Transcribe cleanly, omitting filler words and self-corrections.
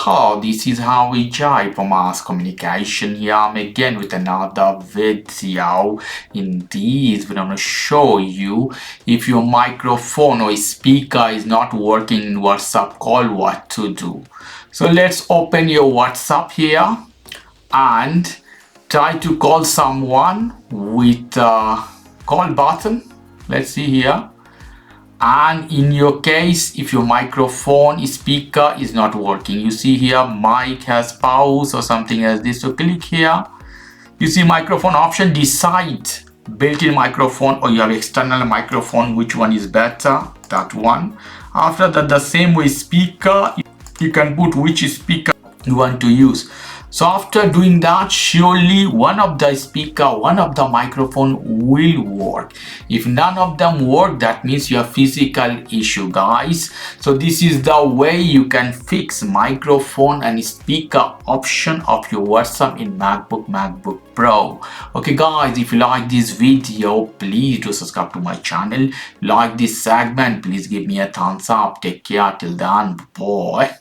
How this is how we jive for mass communication. Here I'm again with another video. In this we're gonna show you if your microphone or speaker is not working in WhatsApp call, what to do. So let's open your WhatsApp here and try to call someone with call button. Let's see here. And in your case, if your microphone speaker is not working, you see here mic has pause or something as this. So click here, you see microphone option, decide built-in microphone or you have external microphone, which one is better, that one. After that, the same way speaker, you can put which speaker you want to use. So after doing that, surely one of the speaker, one of the microphone will work. If none of them work, that means you have physical issue, guys. So this is the way you can fix microphone and speaker option of your WhatsApp in MacBook Pro. Okay guys, if you like this video, please do subscribe to my channel. Like this segment, please give me a thumbs up. Take care till then, bye.